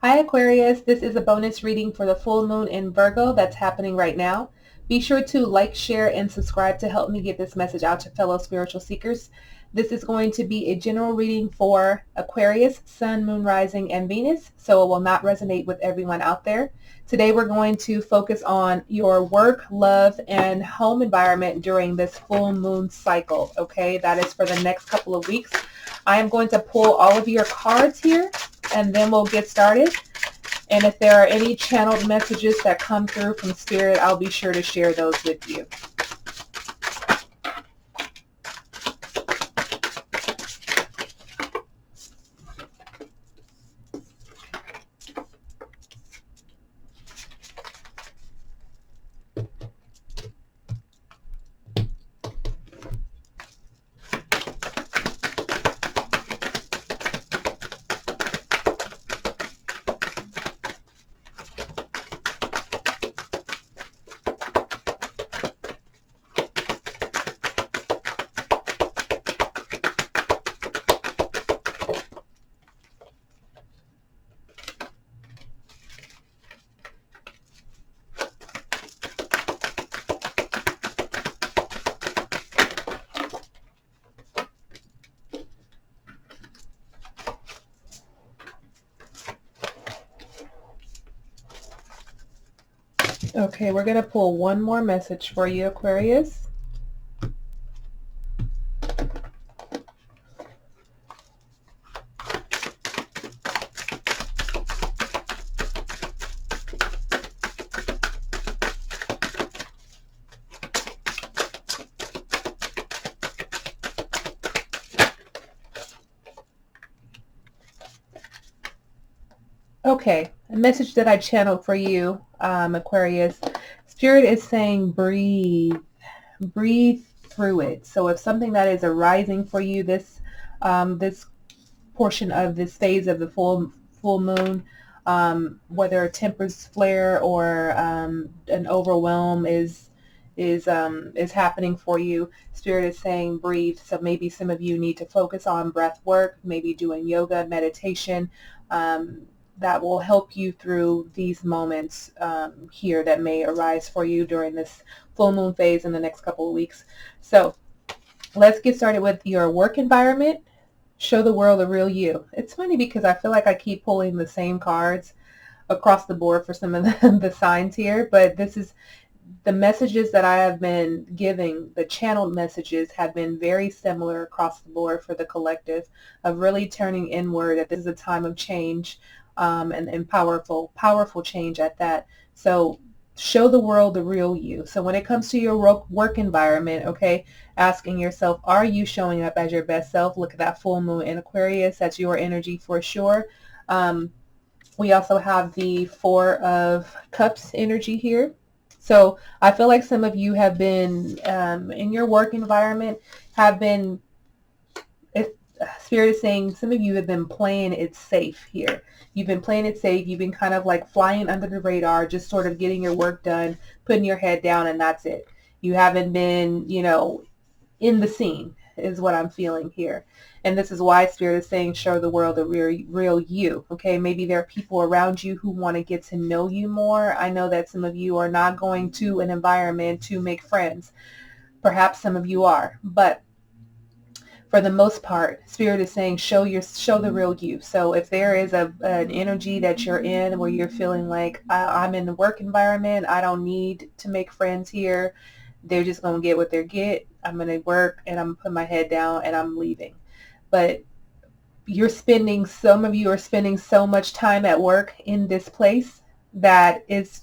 Hi Aquarius, this is a bonus reading for the full moon in Virgo that's happening right now. Be sure to like, share, and subscribe to help me get this message out to fellow spiritual seekers. This is going to be a general reading for Aquarius, Sun, Moon, Rising, and Venus, so it will not resonate with everyone out there. Today we're going to focus on your work, love, and home environment during this full moon cycle, okay? That is for the next couple of weeks. I am going to pull all of your cards here and then we'll get started. And if there are any channeled messages that come through from Spirit, I'll be sure to share those with you. Okay, we're going to pull one more message for you, Aquarius. Okay, a message that I channeled for you, Aquarius. Spirit is saying breathe. Breathe through it. So if something that is arising for you, this portion of this phase of the full moon, whether a tempest flare or an overwhelm is happening for you, Spirit is saying breathe. So maybe some of you need to focus on breath work, maybe doing yoga, meditation, that will help you through these moments here that may arise for you during this full moon phase in the next couple of weeks. So let's get started with your work environment. Show the world the real you. It's funny because I feel like I keep pulling the same cards across the board for some of the signs here, but this is the messages that I have been giving. The channeled messages have been very similar across the board for the collective, of really turning inward, that this is a time of change, and powerful change at that. So show the world the real you. So when it comes to your work environment, okay, asking yourself, are you showing up as your best self? Look at that full moon in Aquarius. That's your energy for sure. We also have the Four of Cups energy here. So I feel like some of you have been in your work environment, have been, Spirit is saying some of you have been playing it safe here. You've been playing it safe. You've been kind of like flying under the radar, just sort of getting your work done, putting your head down, and that's it. You haven't been, in the scene is what I'm feeling here. And this is why Spirit is saying show the world the real you. Okay, maybe there are people around you who want to get to know you more. I know that some of you are not going to an environment to make friends. Perhaps some of you are, but for the most part, Spirit is saying show the real you. So if there is an energy that you're in where you're feeling like I'm in the work environment, I don't need to make friends here, they're just going to get what they get. I'm going to work and I'm going to put my head down and I'm leaving. But some of you are spending so much time at work in this place that it's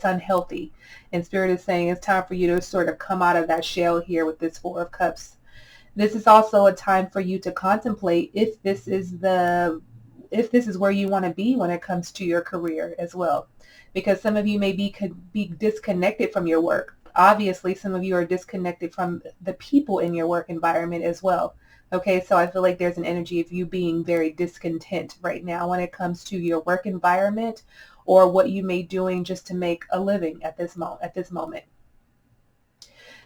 unhealthy. And Spirit is saying it's time for you to sort of come out of that shell here with this Four of Cups. This is also a time for you to contemplate if this is where you want to be when it comes to your career as well. Because some of you could be disconnected from your work. Obviously, some of you are disconnected from the people in your work environment as well. Okay, so I feel like there's an energy of you being very discontent right now when it comes to your work environment or what you may be doing just to make a living at this moment.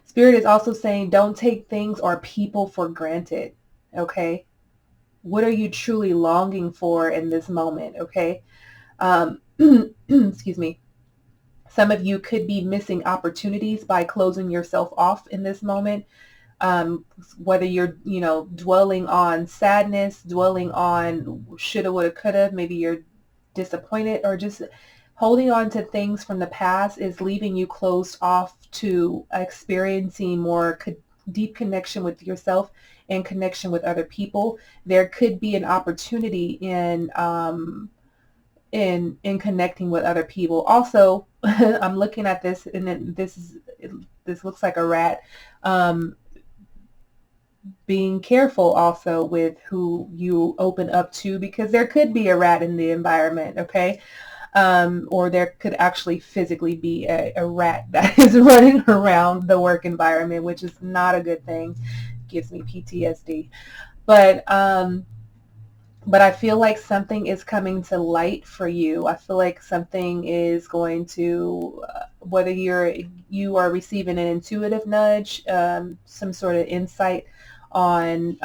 Spirit is also saying don't take things or people for granted, okay? What are you truly longing for in this moment, okay? Excuse me. Some of you could be missing opportunities by closing yourself off in this moment. Whether you're, dwelling on sadness, dwelling on shoulda, woulda, coulda, maybe you're disappointed, or just holding on to things from the past is leaving you closed off to experiencing more deep connection with yourself and connection with other people. There could be an opportunity in connecting with other people. Also, I'm looking at this, and then this looks like a rat. Um, Being careful also with who you open up to, because there could be a rat in the environment, okay? Or there could actually physically be a rat that is running around the work environment, which is not a good thing. Gives me PTSD. But I feel like something is coming to light for you. I feel like something is going to, whether you are receiving an intuitive nudge, some sort of insight on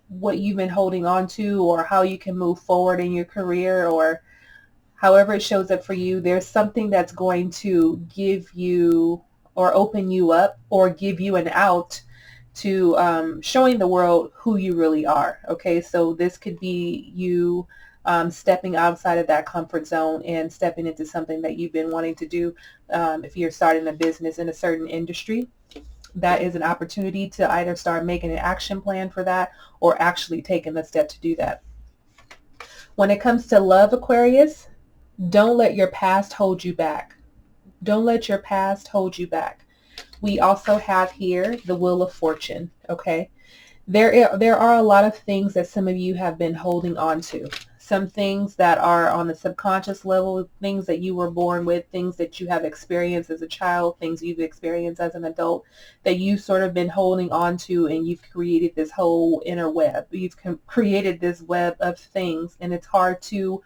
what you've been holding on to, or how you can move forward in your career, or however it shows up for you. There's something that's going to give you, or open you up, or give you an out to showing the world who you really are. Okay, so this could be you stepping outside of that comfort zone and stepping into something that you've been wanting to do. If you're starting a business in a certain industry, that is an opportunity to either start making an action plan for that, or actually taking the step to do that. When it comes to love, Aquarius, don't let your past hold you back. Don't let your past hold you back. We also have here the Wheel of Fortune, okay? There are a lot of things that some of you have been holding on to. Some things that are on the subconscious level, things that you were born with, things that you have experienced as a child, things you've experienced as an adult, that you've sort of been holding on to, and you've created this whole inner web. You've created this web of things, and it's hard to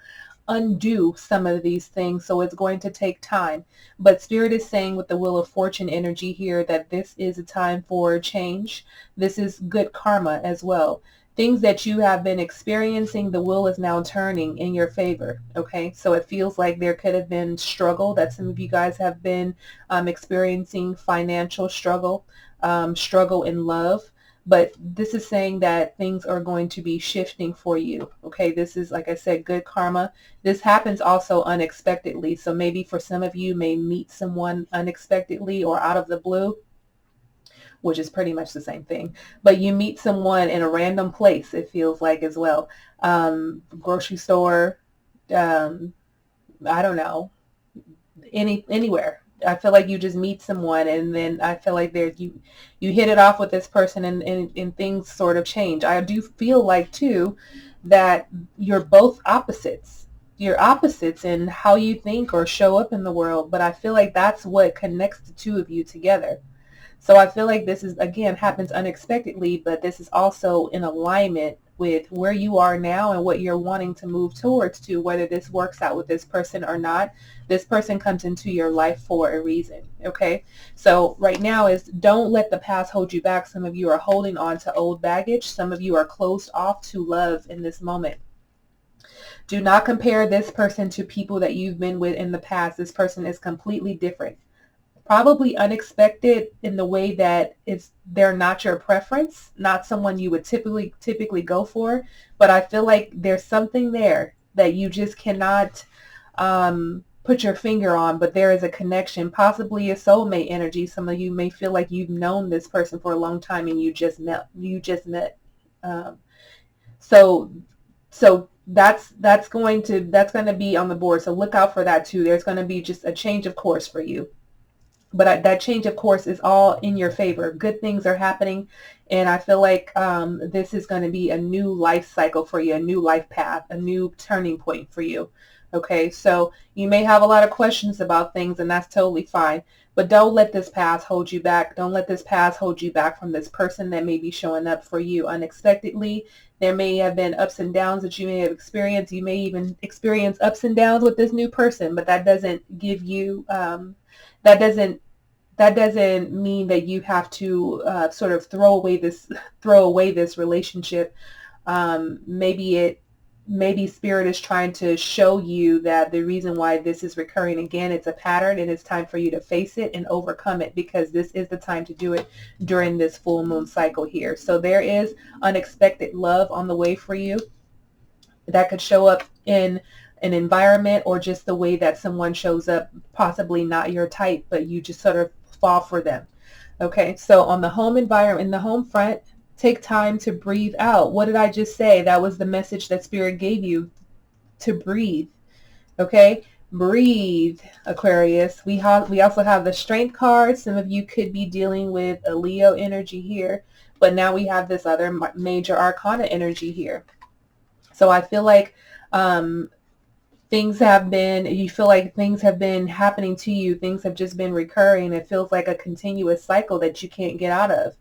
undo some of these things, so it's going to take time. But Spirit is saying with the Wheel of Fortune energy here that this is a time for change. This is good karma as well. Things that you have been experiencing, the wheel is now turning in your favor. Okay, so it feels like there could have been struggle, that some of you guys have been experiencing financial struggle, struggle in love. But this is saying that things are going to be shifting for you. Okay, this is, like I said, good karma. This happens also unexpectedly. So maybe for some of you may meet someone unexpectedly or out of the blue, which is pretty much the same thing. But you meet someone in a random place, it feels like, as well. Grocery store, I don't know, anywhere. I feel like you just meet someone, and then I feel like you hit it off with this person, and things sort of change. I do feel like too that you're both opposites. You're opposites in how you think or show up in the world, but I feel like that's what connects the two of you together. So I feel like this is, again, happens unexpectedly, but this is also in alignment with where you are now and what you're wanting to move towards, to whether this works out with this person or not. This person comes into your life for a reason. Okay, so right now is, don't let the past hold you back. Some of you are holding on to old baggage. Some of you are closed off to love in this moment. Do not compare this person to people that you've been with in the past. This person is completely different. Probably unexpected in the way that they're not your preference, not someone you would typically go for. But I feel like there's something there that you just cannot put your finger on, but there is a connection, possibly a soulmate energy. Some of you may feel like you've known this person for a long time, and you just met. So that's going to be on the board. So look out for that too. There's going to be just a change of course for you. But that change of course is all in your favor. Good things are happening. And I feel like this is going to be a new life cycle for you, a new life path, a new turning point for you. Okay, so you may have a lot of questions about things, and that's totally fine. But don't let this past hold you back. Don't let this past hold you back from this person that may be showing up for you unexpectedly. There may have been ups and downs that you may have experienced. You may even experience ups and downs with this new person, but that doesn't give you that doesn't mean that you have to sort of throw away this relationship. Maybe maybe spirit is trying to show you that the reason why this is recurring again, it's a pattern, and it's time for you to face it and overcome it, because this is the time to do it during this full moon cycle here. So there is unexpected love on the way for you that could show up in an environment, or just the way that someone shows up, possibly not your type, but you just sort of fall for them. Okay, so on the home environment, in the home front, take time to breathe out. What did I just say? That was the message that Spirit gave you, to breathe. Okay, breathe, Aquarius. We also have the Strength card. Some of you could be dealing with a Leo energy here, but now we have this other major arcana energy here. So I feel like you feel like things have been happening to you. Things have just been recurring. It feels like a continuous cycle that you can't get out of.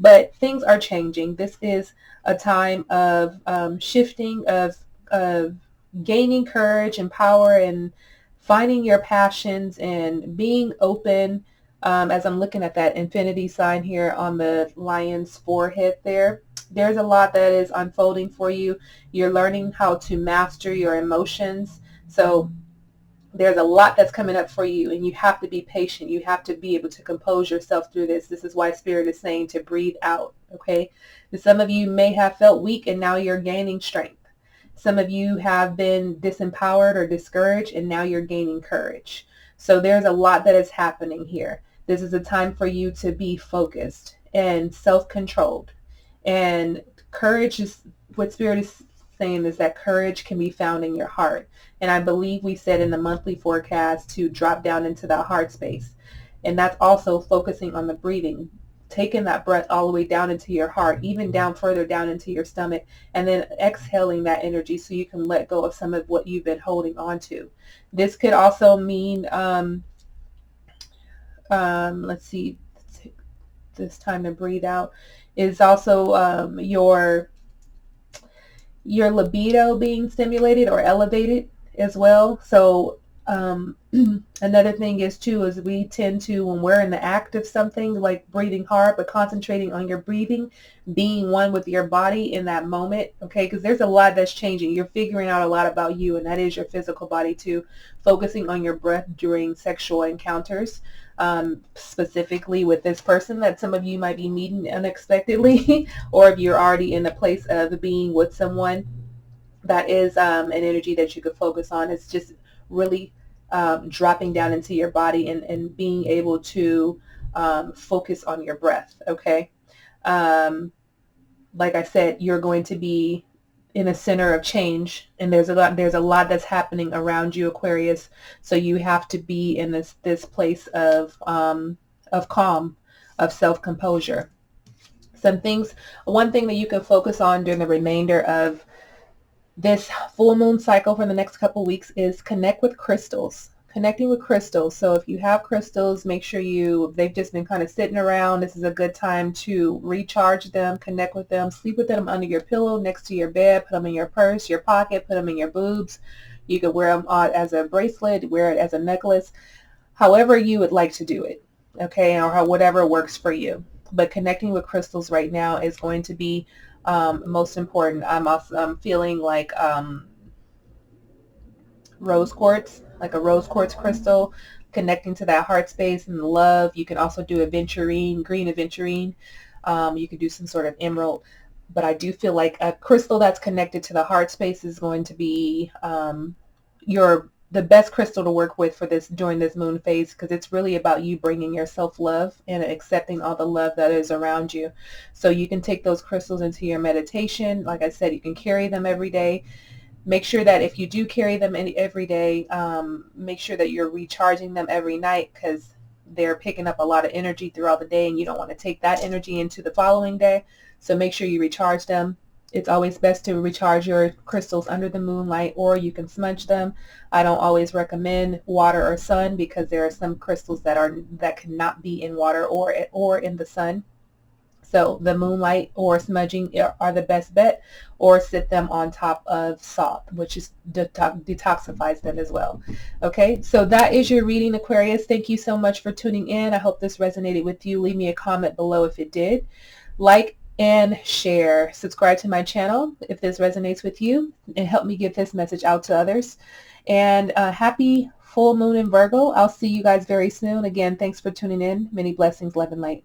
But things are changing. This is a time of shifting, of gaining courage and power, and finding your passions and being open. As I'm looking at that infinity sign here on the lion's forehead there's a lot that is unfolding for you. You're learning how to master your emotions. So there's a lot that's coming up for you, and you have to be patient. You have to be able to compose yourself through this. This is why Spirit is saying to breathe out, okay? And some of you may have felt weak, and now you're gaining strength. Some of you have been disempowered or discouraged, and now you're gaining courage. So there's a lot that is happening here. This is a time for you to be focused and self-controlled. And courage is what Spirit is saying, is that courage can be found in your heart. And I believe we said in the monthly forecast to drop down into that heart space. And that's also focusing on the breathing, taking that breath all the way down into your heart, even down further down into your stomach, and then exhaling that energy so you can let go of some of what you've been holding on to. This could also mean, let's see, this time to breathe out is also your libido being stimulated or elevated as well. So another thing is we tend to, when we're in the act of something like breathing hard, but concentrating on your breathing, being one with your body in that moment, okay? Because there's a lot that's changing. You're figuring out a lot about you, and that is your physical body too. Focusing on your breath during sexual encounters, specifically with this person that some of you might be meeting unexpectedly, or if you're already in a place of being with someone, that is an energy that you could focus on. It's just really dropping down into your body and being able to focus on your breath, okay? Like I said, you're going to be in a center of change, and there's a lot that's happening around you, Aquarius. So you have to be in this place of calm, of self-composure. One thing that you can focus on during the remainder of this full moon cycle for the next couple weeks is connecting with crystals. So if you have crystals, make sure they've just been kind of sitting around. This is a good time to recharge them, connect with them, sleep with them under your pillow, next to your bed, put them in your purse, your pocket, put them in your boobs. You could wear them as a bracelet, wear it as a necklace, however you would like to do it, okay, or whatever works for you. But connecting with crystals right now is going to be most important. I'm feeling like rose quartz, like a rose quartz crystal, connecting to that heart space and the love. You can also do aventurine, green aventurine. You could do some sort of emerald. But I do feel like a crystal that's connected to the heart space is going to be the best crystal to work with for this during this moon phase, because it's really about you bringing your self-love and accepting all the love that is around you. So you can take those crystals into your meditation. Like I said, you can carry them every day. Make sure that if you do carry them every day, make sure that you're recharging them every night, because they're picking up a lot of energy throughout the day, and you don't want to take that energy into the following day. So make sure you recharge them. It's always best to recharge your crystals under the moonlight, or you can smudge them. I don't always recommend water or sun, because there are some crystals that cannot be in water or in the sun. So the moonlight or smudging are the best bet, or sit them on top of salt, which is detoxifies them as well. Okay, so that is your reading, Aquarius. Thank you so much for tuning in. I hope this resonated with you. Leave me a comment below if it did. Like and share. Subscribe to my channel if this resonates with you, and help me get this message out to others. And happy full moon in Virgo. I'll see you guys very soon. Again, thanks for tuning in. Many blessings, love, and light.